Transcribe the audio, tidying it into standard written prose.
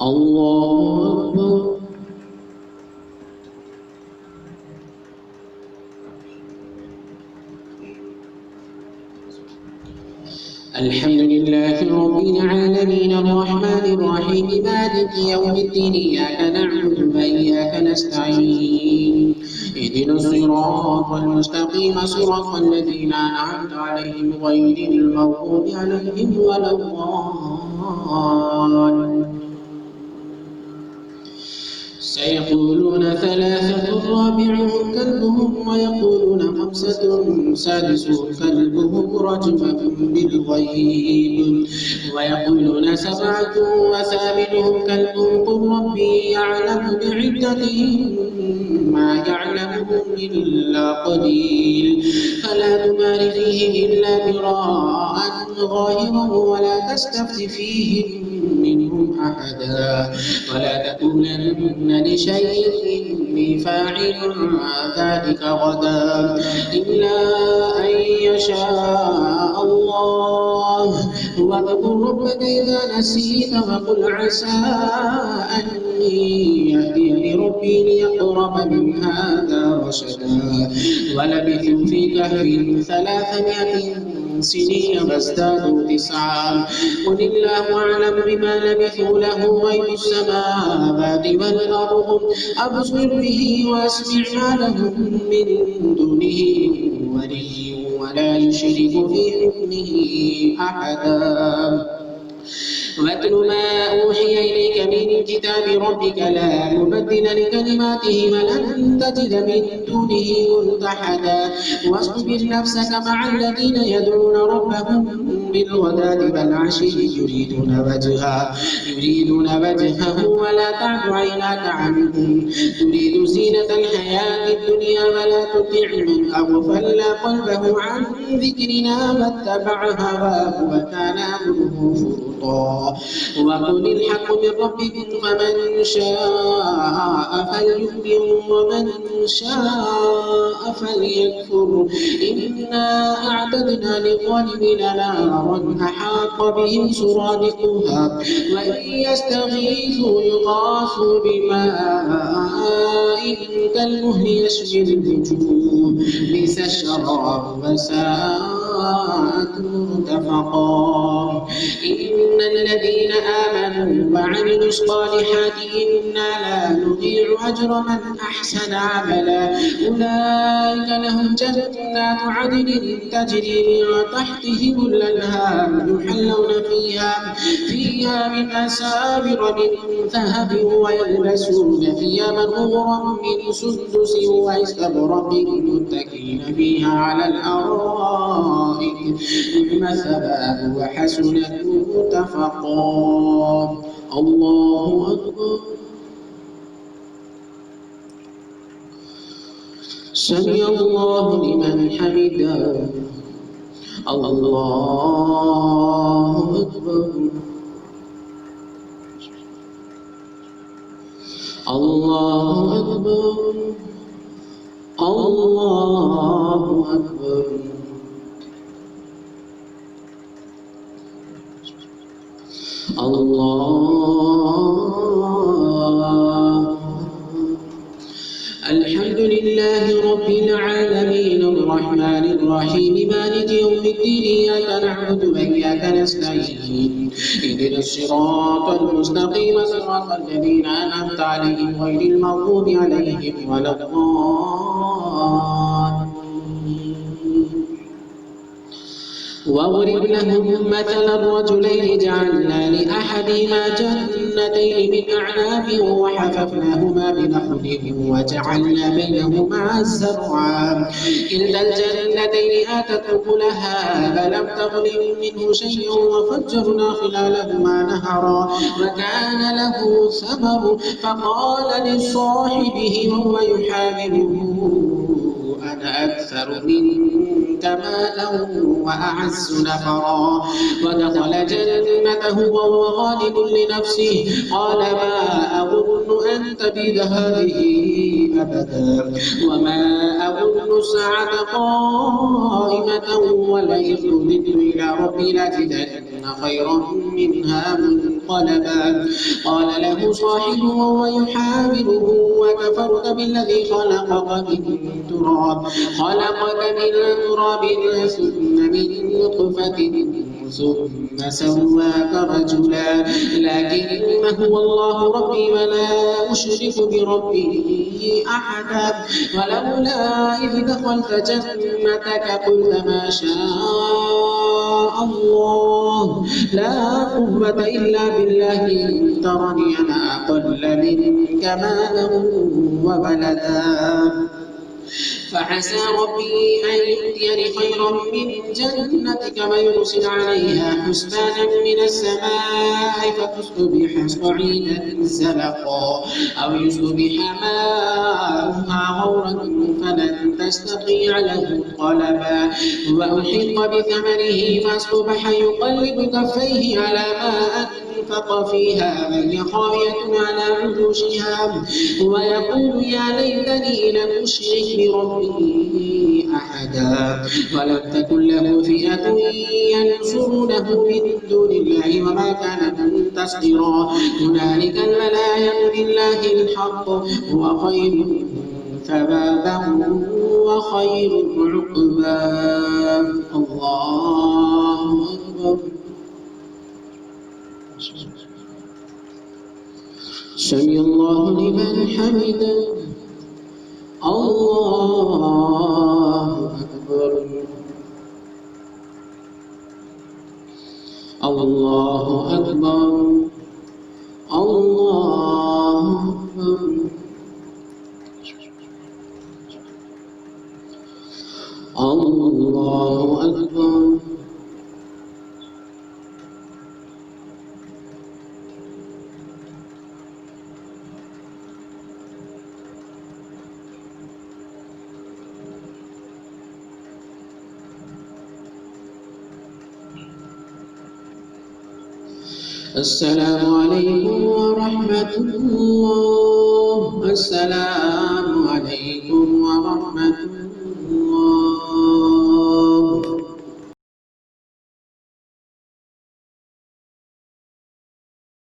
الله أكبر. الحمد لله رب العالمين الرحمن الرحيم مالك يوم الدين إياك نعبد وإياك نستعين اهدنا الصراط المستقيم صراط الذين أنعمت عليهم غير المغضوب عليهم ولا الضالين. سيقولون ثلاثة رابعهم كلبهم ويقولون خمسة سادسهم كلبهم رجما بالغيب ويقولون سبعة وثامنهم كلبهم قل ربي يعلم بعدتهم ما يعلمهم إلا قليل فلا تمار فيهم إلا مراء ظاهرا ولا تستفت فيهم منهم أحدا ولا تقولن لشيء إني فاعل ذلك غدا إلا أن يشاء الله واذكر ربك إذا نسيت وقل عسى أن يهديني ربي لأقرب من هذا رشدا ولبثوا في كهفهم 300 سنين فازدادوا 9 قل الله أعلم بما لبثوا له غيب السماوات والأرض أبصر به وأسمع ما لهم من دونه ولي ولا يشرك في حكمه أحدا واتل ما أوحي إليك من كتاب ربك لا مبدل لكلماته ولن تجد من دونه ملتحدا واصطبر نفسك مع الذين يدعون ربهم بالغداة والعشي يريدون وجهه ولا تعد عيناك عنهم تريد زينة الحياة الدنيا ولا تطع من أغفلنا قلبه عن ذكرنا واتبع هواه وكان أمره فرطا وقل الحق من ربكم فمن شاء فليؤمن ومن شاء فليكفر إنا أعتدنا للظالمين نارا أحاط بهم سرادقها وإن يستغيثوا يغاثوا بماء كالمهل يشوي الوجوه بئس الشراب وساءت مرتفقا إن الذين آمنوا وعملوا الصالحات إنا لا نضيع أجر من أحسن عملا أولئك لهم جنات عدن تجري من تحتهم الأنهار يحلون فيها من أساور من ذهب ويلبسون ثيابا غبرا من سندس واستبرق متكئين فيها على الأرائك نعم الثواب وحسنت مرتفقا الله أكبر سمع الله لمن حمده الله أكبر الله أكبر الله أكبر الله الحمد لله رب العالمين الرحمن الرحيم مالك يوم الدين إياك نعبد وإياك نستعين اهدنا الصراط المستقيم صراط الذين أنعمت عليهم غير المغضوب عليهم ولا الضالين واضرب لهم مثل الرجلين جعلنا لأحدهما جنتين من أعناب وحففناهما بنخل وجعلنا بينهما زرعا كلتا الجنتين آتت أكلها فلم تظلم منه شيء وفجرنا خلالهما نهرا وكان له ثمر فقال لصاحبه وهو يحاوره أنا أكثر منك مالا وأعز نفرا ودخل جنته وهو ظالم لنفسه قال ما أظن أن تبيد هذه أبدا وما أظن الساعة قائمة ولئن رددت إلى ربي لأجدن خيرا منها منقلبا قال له صاحبه وهو يحاوره وكفرت بالذي خلقك من تراب ثم من نطفة ثم سواك رجلا لكن هو الله ربي ولا أشرك بربي أحدا ولولا إذ دخلت جنتك قلت ما شاء الله لا قوة إلا بالله إن ترني أنا أقل منك مالا وولدا فعسى ربي أن يؤتيني خيرا من جنتك ويرسل عليها حسبانا من السماء فتصبح صعيدا زلقا أو يصبح ماؤها غورا فلن تستطيع له طلبا وأحيط بثمره فأصبح يقلب كفيه على ما أنفق فيها وهي خاوية على عروشها ويقول يا ليتني لم أشرك بربي أحدا ولم تكن له فئة ينصرونه من دون الله وما كان منتصرا هنالك الولاية لله الحق هو خير ثوابا وخير عقبا الله أكبر سمع الله لمن حمده الله أكبر الله أكبر الله أكبر الله أكبر السلام عليكم ورحمة الله السلام عليكم